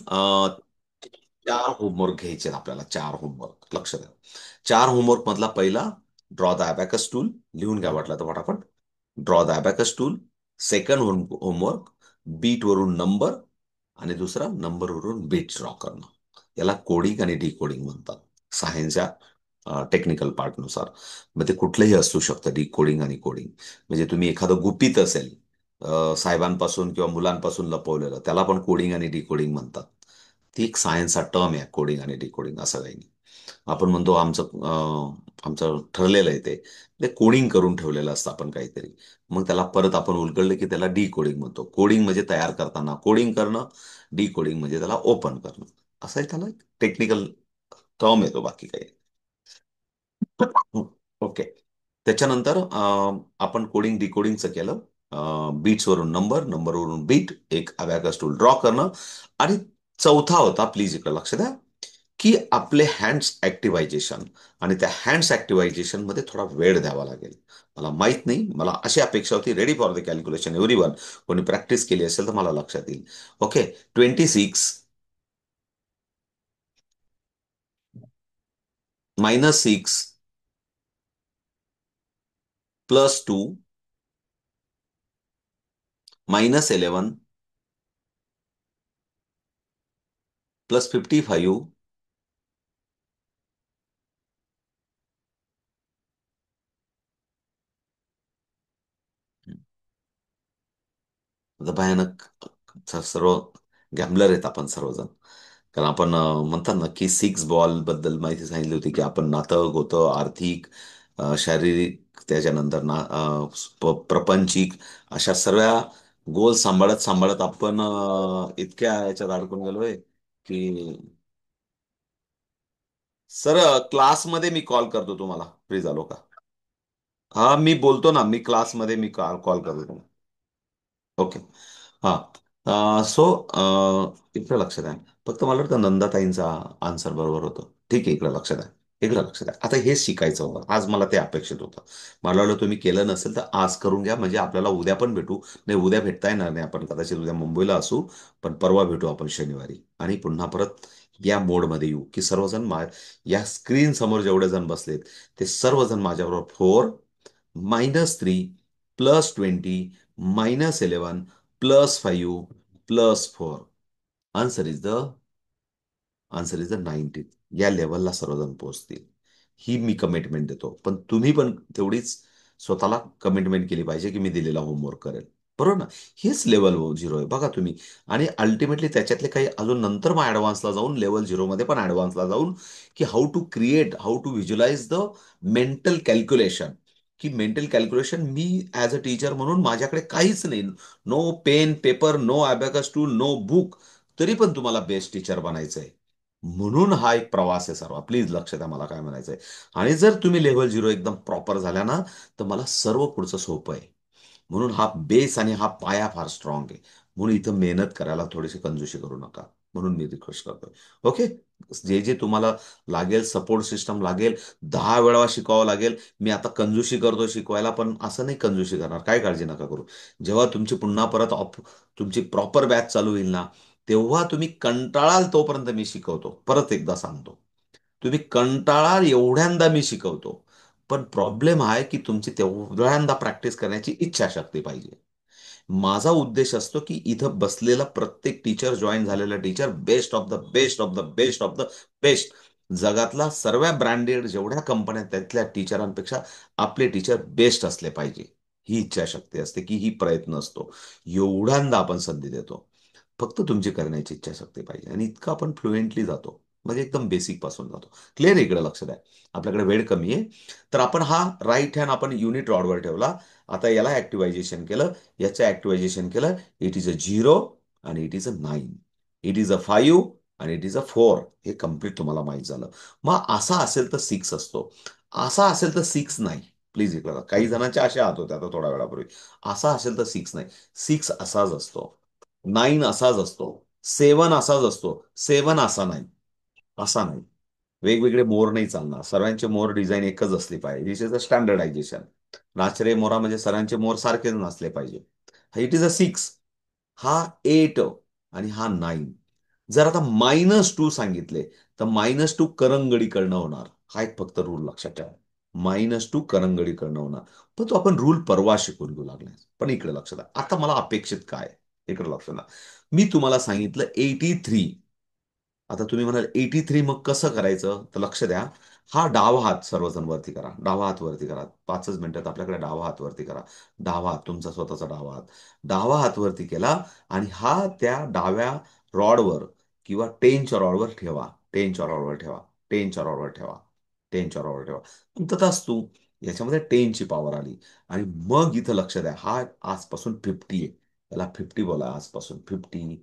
अं, 4 homework घ्यायचे आहेत आपल्याला. 4 होमवर्क लक्ष द्या. 4 होमवर्क मधला पहिला, ड्रॉ द अबॅकस टूल. लिहून घ्या वाटलं तर पटापट. Draw the abacus tool. Second homework, beat वरून नंबर. आणि दुसरा, नंबर वरून बीट ड्रॉ करणं. याला कोडिंग आणि डिकोडिंग म्हणतात, सायन्सच्या टेक्निकल पार्टनुसार. मग ते कुठलंही असू शकतं, डिकोडिंग आणि कोडिंग. म्हणजे तुम्ही एखादं गुपित असेल, साहेबांपासून किंवा मुलांपासून लपवलेलं, त्याला पण कोडिंग आणि डिकोडिंग म्हणतात. ती एक सायन्सचा टर्म आहे, कोडिंग आणि डिकोडिंग, असं काही नाही. आपण म्हणतो आमचं ठरलेलं आहे ते. ते कोडिंग करून ठेवलेलं असतं आपण काहीतरी. मग त्याला परत आपण उलगडलं की त्याला डी कोडिंग म्हणतो. कोडिंग म्हणजे तयार करताना कोडिंग करणं. डी कोडिंग म्हणजे त्याला ओपन करणं. असं एक त्याला टेक्निकल टर्म येतो, बाकी काही नाही. ओके. त्याच्यानंतर आपण कोडिंग डिकोडिंगचं केलं. बीट्स वरून नंबर, नंबरवरून बीट, एक अबॅकस टूल ड्रॉ करणं. आणि चौथा होता, प्लीज इकडे लक्ष द्या, की आपले हँड्स ऍक्टिव्हायझेशन. आणि त्या हँड्स ऍक्टिव्हायझेशन मध्ये थोडा वेळ द्यावा लागेल. मला माहित नाही, मला अशी अपेक्षा होती, ready for the calculation every one. कोणी प्रॅक्टिस केली असेल तर मला लक्षात येईल. ओके. 26 -6 +2 -11 +55. आता भयानक. सर्व गॅम्बलर आहेत आपण सर्वजण. कारण आपण म्हणतात ना की 6 बॉल बद्दल माहिती सांगितली होती, की आपण नातं गोतं आर्थिक, शारीरिक, त्याच्यानंतर प्रपंचिक, अशा सर्व गोल सांभाळत सांभाळत आपण इतक्या याच्यात अडकून गेलोय की. सर, क्लासमध्ये मी कॉल करतो तुम्हाला, फ्री झालो का? हा, मी बोलतो ना, मी क्लासमध्ये मी कॉल करतो तुम्हाला. ओके. हा. सो इकडे लक्ष द्या. फक्त मला वाटतं नंदाताईंचा आन्सर बरोबर होतं. ठीक आहे, इकडे लक्ष द्या. इकडे लक्ष द्या. आता हेच शिकायचं होतं आज, मला ते अपेक्षित होतं. मला वाटलं तुम्ही केलं नसेल तर आज करून घ्या, म्हणजे आपल्याला उद्या पण भेटू. नाही, उद्या भेटता येणार नाही, आपण कदाचित उद्या मुंबईला असू. पण परवा भेटू आपण शनिवारी, आणि पुन्हा परत या मोडमध्ये येऊ, की सर्वजण या स्क्रीन समोर जेवढे जण बसलेत, ते सर्वजण माझ्याबरोबर 4 -3 +20 -11 +5 +4. Answer is the 19. या लेवलला सर्वजण पोहोचतील, ही मी कमिटमेंट देतो. पण तुम्ही पण तेवढीच स्वतःला कमिटमेंट केली पाहिजे, की मी दिलेला होमवर्क करेल. बरोबर ना? हेच लेवल 0 आहे, बघा तुम्ही. आणि अल्टिमेटली त्याच्यातले काही अजून नंतर मग ऍडव्हान्सला जाऊन, लेवल 0 मध्ये पण ऍडव्हान्सला जाऊन, की how to create, how to visualize the mental calculation. की मेंटल कॅल्क्युलेशन, मी ॲज अ टीचर म्हणून माझ्याकडे काहीच नाही. No pen paper, no abacus tool, no book. तरी पण तुम्हाला बेस्ट टीचर बनायचंय. म्हणून हा एक प्रवास आहे सर्व. प्लीज लक्ष द्या मला काय म्हणायचंय. आणि जर तुम्ही लेव्हल 0 एकदम प्रॉपर झाल्या ना, तर मला सर्व पुढचं सोपं आहे. म्हणून हा बेस आणि हा पाया फार स्ट्रॉंग आहे. म्हणून इथं मेहनत करायला थोडीशी कंजूशी करू नका. म्हणून मी रिक्वेस्ट करतोय. ओके. जे जे तुम्हाला लागेल, सपोर्ट सिस्टम लागेल, 10 वेळा शिकावं लागेल. मी आता कंजूशी करतो शिकवायला, पण असं नाही कंजूशी करणार, काय काळजी नका करू. जेव्हा तुमची पुन्हा परत तुमची प्रॉपर बॅच चालू होईल ना, तेव्हा तुम्ही कंटाळाल तोपर्यंत मी शिकवतो. परत एकदा सांगतो, तुम्ही कंटाळाल एवढ्यांदा मी शिकवतो. पण प्रॉब्लेम हा आहे की तुमची तेवढ्यांदा प्रॅक्टिस करण्याची इच्छाशक्ती पाहिजे. माझा उद्देश असतो की इथं बसलेला प्रत्येक टीचर, जॉईन झालेला teacher, best of the best of the best of the best. जगातला सर्व ब्रँडेड जेवढ्या कंपन्या आहेत, त्यातल्या टीचरांपेक्षा आपले टीचर बेस्ट असले पाहिजे. ही इच्छाशक्ती असते, की ही प्रयत्न असतो. एवढ्यांदा आपण संधी देतो. फक्त तुमची करण्याची इच्छाशक्ती पाहिजे, आणि इतकं आपण फ्लुएंटली जातो. म्हणजे एकदम बेसिक पासून जातो. क्लिअर, इकडे लक्ष द्या. आपल्याकडे वेळ कमी आहे. तर आपण हा राईट हँड आपण युनिट रॉडवर ठेवला. आता याला ऍक्टिव्हायझेशन केलं, याचं ऍक्टिव्हायझेशन केलं. इट इज अ 0 आणि it is a 9. It is a 5 आणि इट इज अ 4. हे कम्प्लीट तुम्हाला माहित झालं. मग असा असेल तर 6 असतो. असा असेल तर 6 नाही. प्लीज इकडे काही जणांच्या अशा हात होत्या आता थोड्या वेळापूर्वी. असा असेल तर 6 नाही. 6 असाच असतो. 9 असाच असतो. 7 असाच असतो. 7 असा नाही. असा नाही. वेगवेगळे मोर नाही चालणार. सर्वांचे मोर डिझाईन एकच असली पाहिजे. दिस इज अ स्टँडर्डायझेशन. नाचरे मोरा म्हणजे सर्वांचे मोर सारखेच नसले पाहिजे. It is a 6. हा 8 आणि हा 9. जर आता -2 सांगितले, तर -2 करंगडी होणार. हा एक फक्त रूल लक्षात ठेवा. -2 करंगडी होणार. पण तो आपण रूल परवा शिकून घेऊ लागलाय. पण इकडे लक्षात द्या. आता मला अपेक्षित काय आहे? इकडे लक्षात द्या. मी तुम्हाला सांगितलं 83. आता तुम्ही म्हणाल 83 मग कसं करायचं? तर लक्ष द्या. हा डावा हात सर्वजण वरती करा. डावा हात वरती करा. 5च मिनिटात आपल्याकडे डावा हात वरती करा. डावा हात तुमचा स्वतःचा डावा हात. डावा हात वरती केला आणि हा त्या डाव्या रॉडवर किंवा टेनच्या रॉडवर ठेवा. टेनच्या रॉडवर ठेवा. टेनच्या रॉडवर ठेवा. टेनच्या रॉडवर ठेवा. तथास्तु याच्यामध्ये टेनची पॉवर आली. आणि मग इथं लक्ष द्या. हा आजपासून 50 आहे. याला 50 बोला आजपासून. 50,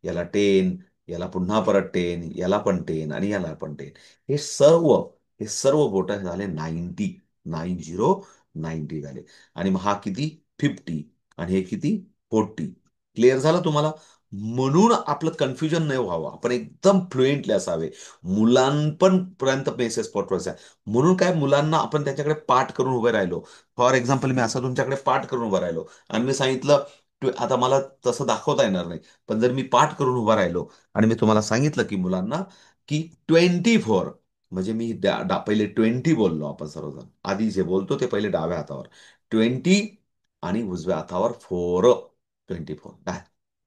याला 10, याला पुन्हा परत 10, याला पण 10 आणि याला पण 10. हे सर्व हे सर्व बोट झाले 90. 90 झाले. आणि मग हा किती? 50. आणि हे किती? 40. क्लिअर झालं तुम्हाला? म्हणून आपलं कन्फ्युजन नाही व्हावं. आपण एकदम फ्लुएंटली असावे. मुलांपर्यंत मेसेज पोहोचवायचा आहे. म्हणून काय, मुलांना आपण त्याच्याकडे पाठ करून उभे राहिलो. फॉर एक्झाम्पल मी असं तुमच्याकडे पाठ करून उभं राहिलो आणि मी सांगितलं, आता मला तसं दाखवता येणार नाही. पण जर मी पाठ करून उभा राहिलो आणि मी तुम्हाला सांगितलं की मुलांना की 24, म्हणजे मी पहिले 20 बोललो आपण सर्वजण. आधी जे बोलतो ते पहिले डाव्या हातावर 20 आणि उजव्या हातावर 24.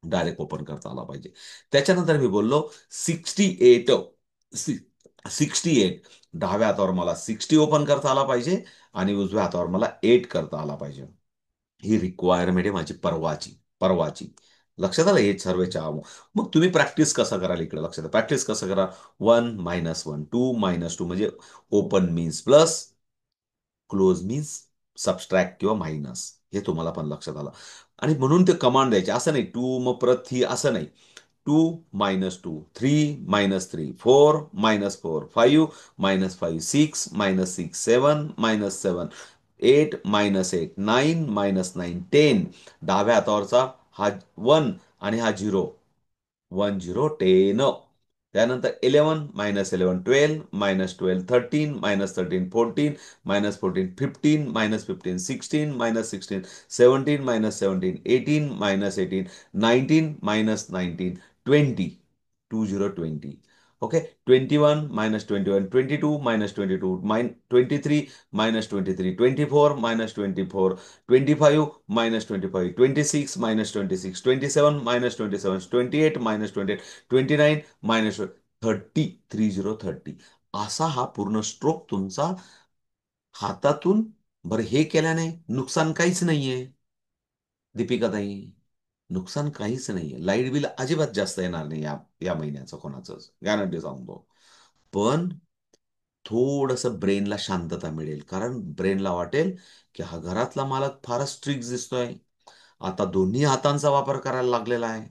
डायरेक्ट ओपन करता आला पाहिजे. त्याच्यानंतर मी बोललो 68. 68. डाव्या हातावर मला 60 ओपन करता आला पाहिजे आणि उजव्या हातावर मला 8 करता आला पाहिजे. ही रिक्वायरमेंट आहे माझी परवाची. परवाची. लक्षात आलं हे सर्व चार. मग तुम्ही प्रॅक्टिस कसं कराल इकडे लक्षात द्या. प्रॅक्टिस कसं करा. 1 -1 2 -2 म्हणजे open means plus, close means subtract किंवा मायनस. हे तुम्हाला पण लक्षात आलं. आणि म्हणून ते कमांड द्यायचे. असं नाही 2 मग परत 3 असं नाही. 2 -2 3 -3 4 -4 5 -5 6 -6 7 -7 8 -8 9 -9 10. डाव्या हातावरचा हा 1 आणि हा 0. 1 0 10. त्यानंतर 11 -11 12 -12 13 -13 14 -14 15 -15 16 -16 17 -17 18 -18 19 -19 20. 20 20. ओके. 21 -21 22 -22 23 -23 24 -24 25 -25 26 -26 27 -27 28 -28 29 -30 30. असा हा पूर्ण स्ट्रोक तुमचा हातातून. बरं हे केल्याने नुकसान काहीच नाहीये दीपिकाताई. नुकसान काहीच नाहीये. लाईट बिल अजिबात जास्त येणार नाही या महिन्याचं कोणाचंच, गॅरंटी सांगतो. पण थोडंसं ब्रेनला शांतता मिळेल. कारण ब्रेनला वाटेल की हा घरातला मालक फारच स्ट्रिक्ट दिसतोय. आता दोन्ही हातांचा वापर करायला लागलेला आहे.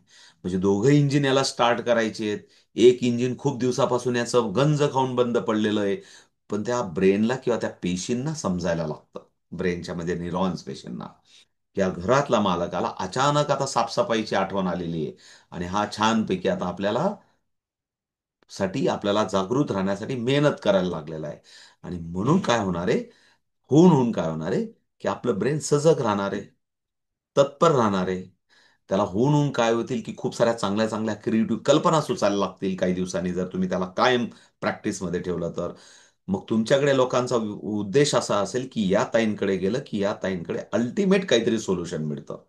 म्हणजे दोघं इंजिन याला स्टार्ट करायचे आहेत. एक इंजिन खूप दिवसापासून याचं गंज खाऊन बंद पडलेलं आहे. पण त्या ब्रेनला किंवा त्या पेशींना समजायला लागतं. ब्रेनच्या मध्ये न्यूरॉन्स पेशींना. या घरातला मालकाला अचानक आता साफसफाईची आठवण आलेली आहे. आणि हा छानपैकी आता आपल्याला जागृत राहण्यासाठी मेहनत करायला लागलेला आहे. आणि म्हणून काय होणार आहे, होऊन होऊन काय होणार आहे, की आपलं ब्रेन सजग राहणार आहे, तत्पर राहणार आहे. त्याला होऊन होऊन काय होतील, की खूप साऱ्या चांगल्या चांगल्या क्रिएटिव्ह कल्पना सुचायला लागतील काही दिवसांनी, जर तुम्ही त्याला कायम प्रॅक्टिसमध्ये ठेवलं तर. मग तुमच्याकडे लोकांचा उद्देश असा असेल, की या ताईंकडे गेलं, की या ताईंकडे अल्टिमेट काहीतरी सोल्युशन मिळतं.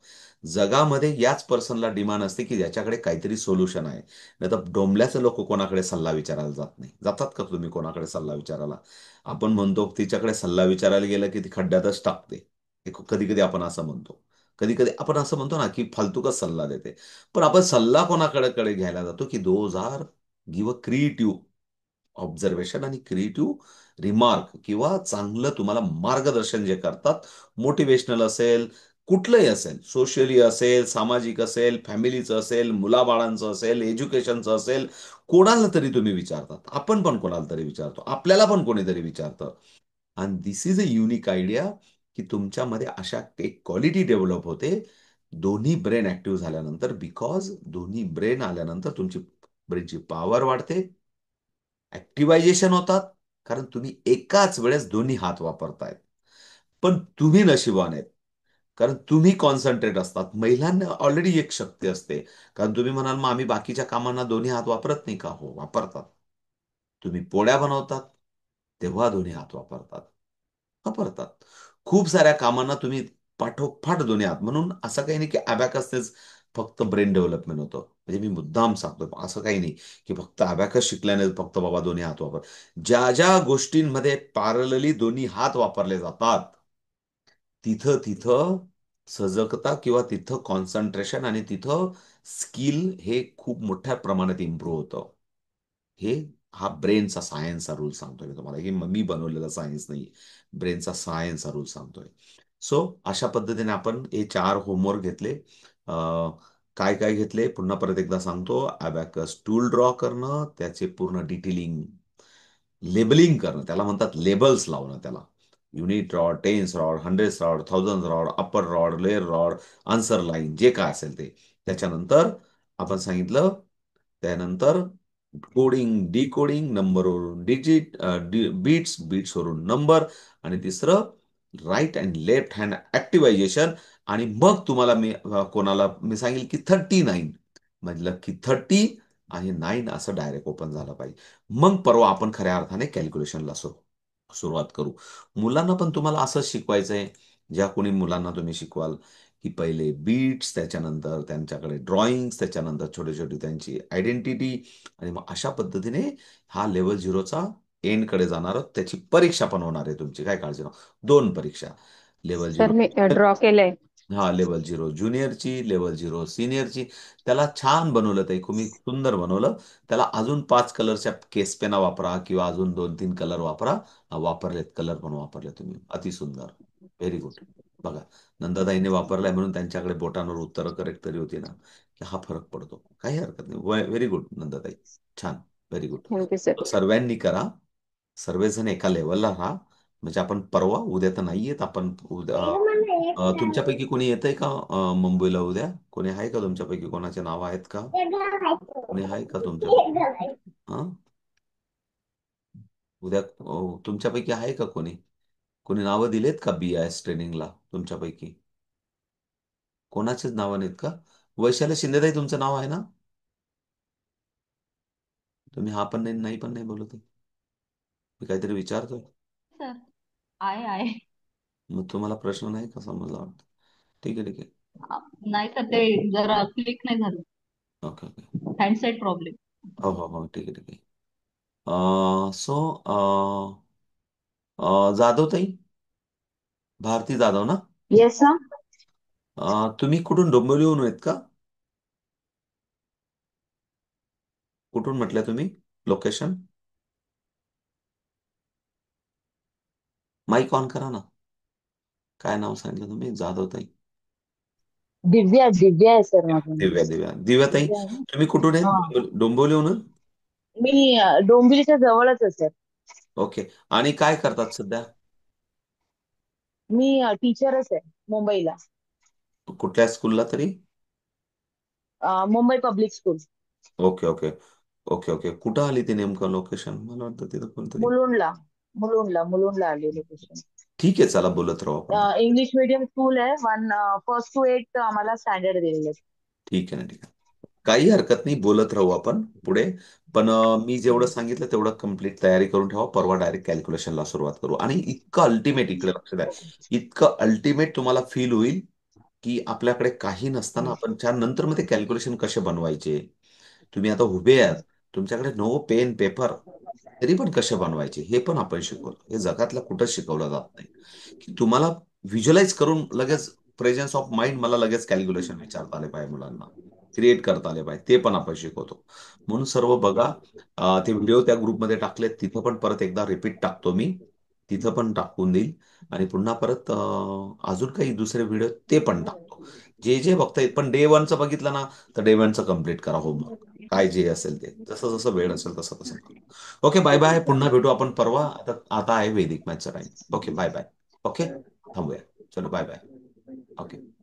जगामध्ये याच पर्सनला डिमांड असते, की ज्याच्याकडे काहीतरी सोल्युशन आहे. नाही तर डोंबल्याचे लोक कोणाकडे सल्ला विचारायला जात नाही. जातात का तुम्ही कोणाकडे सल्ला विचारायला? आपण म्हणतो तिच्याकडे सल्ला विचारायला गेलं, की ती खड्ड्यातच टाकते. कधी कधी आपण असं म्हणतो. कधी कधी आपण असं म्हणतो ना, की फालतूकच सल्ला देते. पण आपण सल्ला कोणाकडे घ्यायला जातो, की those are give a creative observation आणि क्रिएटिव्ह रिमार्क, किंवा चांगलं तुम्हाला मार्गदर्शन जे करतात. मोटिवेशनल असेल, कुठलंही असेल, सोशली असेल, सामाजिक असेल, फॅमिलीचं असेल, मुलाबाळांचं असेल, एज्युकेशनचं असेल, कोणाला तरी तुम्ही विचारतात. आपण पण कोणाला तरी विचारतो, आपल्याला पण कोणीतरी विचारतं. आणि दिस इज अ युनिक आयडिया, की तुमच्यामध्ये अशा एक क्वालिटी डेव्हलप होते दोन्ही ब्रेन ऍक्टिव्ह झाल्यानंतर. बिकॉज दोन्ही ब्रेन आल्यानंतर तुमची ब्रेनची पॉवर वाढते, ऍक्टिव्हायझेशन होतात. कारण तुम्ही एकाच वेळेस दोन्ही हात वापरतायत. पण तुम्ही नशिबान आहेत. कारण तुम्ही कॉन्सन्ट्रेट असतात. महिलांना ऑलरेडी एक शक्ती असते. कारण तुम्ही म्हणाल मग आम्ही बाकीच्या कामांना दोन्ही हात वापरत नाही का? हो, वापरतात. तुम्ही पोळ्या बनवतात तेव्हा दोन्ही हात वापरतात. वापरतात. खूप साऱ्या कामांना तुम्ही पाठोपाठ दोन्ही हात, म्हणून असं काही नाही की अबॅकसनेच फक्त ब्रेन डेव्हलपमेंट होतं. म्हणजे मी मुद्दाम सांगतो, असं काही नाही की फक्त अबॅकस शिकल्याने फक्त बाबा दोन्ही हात वापर. ज्या ज्या गोष्टींमध्ये पॅरलली दोन्ही हात वापरले जातात, तिथं तिथं सजगता किंवा तिथं कॉन्सन्ट्रेशन आणि तिथं स्किल हे खूप मोठ्या प्रमाणात इम्प्रूव्ह होतं. हे हा ब्रेनचा सायन्सचा रूल सांगतोय मी तुम्हाला, की मी बनवलेला सायन्स नाही, ब्रेनचा सायन्सचा रूल सांगतोय. सो अशा पद्धतीने आपण हे 4 होमवर्क घेतले. काय काय घेतले पुन्हा परत एकदा सांगतो. अबॅकस टूल ड्रॉ करणं, त्याचे पूर्ण डिटेलिंग, लेबलिंग करणं, त्याला म्हणतात लेबल्स लावणं त्याला. Unit rod, tens rod, hundreds rod, thousand rod, upper rod, layer rod, answer line, जे काय असेल ते. त्याच्यानंतर आपण सांगितलं, त्यानंतर कोडिंग, डिकोडिंग, नंबरवरून डिजिट, बीट्स, बीट्सवरून नंबर, आणि तिसरं right and left hand activisation. आणि मग तुम्हाला मी कोणाला मी सांगेल की 39 म्हटलं की 30 आणि 9 असं डायरेक्ट ओपन झालं पाहिजे. मग परवा आपण खऱ्या अर्थाने कॅल्क्युलेशनला सुरुवात करू. मुलांना पण तुम्हाला असंच शिकवायचंय. ज्या कोणी मुलांना तुम्ही शिकवाल की पहिले बीट्स, त्याच्यानंतर त्यांच्याकडे ड्रॉइंग्स, त्याच्यानंतर छोटी छोटी त्यांची आयडेंटिटी, आणि मग अशा पद्धतीने हा लेवल झिरोचा एंडकडे जाणार. त्याची परीक्षा पण होणार आहे तुमची, काय काळजी नको. 2 परीक्षा, लेवल सर झिरो. मी ड्रॉ केलंय. हा, लेवल झिरो ज्युनियरची, लेवल झिरो सिनियरची. त्याला छान बनवलं, ते तुम्ही सुंदर बनवलं. त्याला अजून 5 कलरच्या केस पेना वापरा किंवा अजून 2-3 कलर वापरा. वापरलेत कलर पण वापरले तुम्ही, अतिसुंदर, व्हेरी गुड. बघा, नंदाताईने वापरलाय म्हणून त्यांच्याकडे बोटांवर उत्तरं करेक्ट तरी होती ना, की हा फरक पडतो. काही हरकत नाही, व्हेरी गुड नंदाताई, छान, व्हेरी गुड. Thank you sir. सर्वांनी करा. सर्वजण एका लेवलला राहा. म्हणजे आपण परवा, उद्या तर नाहीयेत आपण, उद्या तुमच्यापैकी कोणी येतंय का मुंबईला उद्या? कोणी आहे का तुमच्यापैकी? कोणाचे नाव आहेत का? कोणी आहे का तुमच्यापैकी? हा, उद्या तुमच्यापैकी आहे का कोणी? कोणी नावं दिलेत का BIS ट्रेनिंगला तुमच्यापैकी? कोणाचेच नावं नाहीत का? वैशाली शिंदेताई तुमचं नाव आहे ना? तुम्ही हा पण नाही, नाही पण नाही बोलत आहे. मी काहीतरी विचारतोय. सर आहे. मग तुम्हाला प्रश्न नाही का समजला वाटतं? ठीक आहे, ठीक आहे. नाही सर, ते जरा क्लिक नाही झालं. Okay, okay. Handset problem. हो, हो, हो, ठीक आहे, ठीक आहे. सो जाधव ताई, भारती जाधव ना? Yes sir. तुम्ही कुठून, डोंबिवलीहून आहेत का? कुठून म्हटलं तुम्ही, लोकेशन? माईक ऑन करा ना. काय नाव सांगितलं तुम्ही, जाधव ताई? दिव्या दिव्या आहे सर माझं नाव. दिव्या, दिव्या, दिव्या ताई, दिव्या आहे ना? तुम्ही कुठून आहेत? हा. डोंबिवलीहून? मी डोंबिवलीच्या जवळच आहे सर. ओके. आणि काय करतात सध्या? मी टीचरच आहे मुंबईला. कुठल्या स्कूलला तरी? Mumbai public school. Okay, okay, okay, okay. कुठं आली ती नेमकं लोकेशन? मला वाटतं तिथं कोणतरी. मुलुंडला. मुलुंडला आले लोकेशन. ठीक आहे, चला बोलत राहू आपण. इंग्लिश मीडियम स्कूल आहे. फर्स्ट टू एट आम्हाला स्टँडर्ड दिलेले आहेत. ठीक आहे ना, ठीक आहे. काही हरकत नाही, बोलत राहू आपण पुढे. पण मी जेवढं सांगितलं तेवढं कम्प्लीट तयारी करून ठेवा. परवा डायरेक्ट कॅल्क्युलेशनला सुरुवात करू. आणि इतकं अल्टिमेट, इकडे लक्ष द्या, इतकं अल्टिमेट तुम्हाला फील होईल की आपल्याकडे काही नसताना आपण नंतर मध्ये कॅल्क्युलेशन कसे बनवायचे. तुम्ही आता उभे आहात, तुमच्याकडे नो पेन पेपर, तरी पण कसे बनवायचे हे पण आपण शिकवतो. हे जगातलं कुठंच शिकवलं जात नाही. की तुम्हाला व्हिज्युअलाइज करून लगेच, प्रेझेन्स ऑफ माइंड, मला लगेच कॅल्क्युलेशन विचारता आले पाहिजे मुलांना, क्रिएट करता आले पाहिजे, ते पण आपण शिकवतो. म्हणून सर्व बघा. ते व्हिडिओ त्या ग्रुपमध्ये टाकलेत, तिथं पण परत एकदा रिपीट टाकतो मी, तिथं पण टाकून देईल. आणि पुन्हा परत अजून काही दुसरे व्हिडिओ ते पण टाकतो. जे जे बघता येत, पण डे 1चं बघितलं ना, तर डे 1चं कम्प्लीट करा होमवर्क. काय जे असेल ते, जसं जसं वेळ असेल तसं तसं करा. Okay, bye bye. पुन्हा भेटू आपण परवा. आता आता आहे वैदिक मॅथचा time. Okay, bye bye. Okay, थांबूया. चलो, बाय बाय. ओके.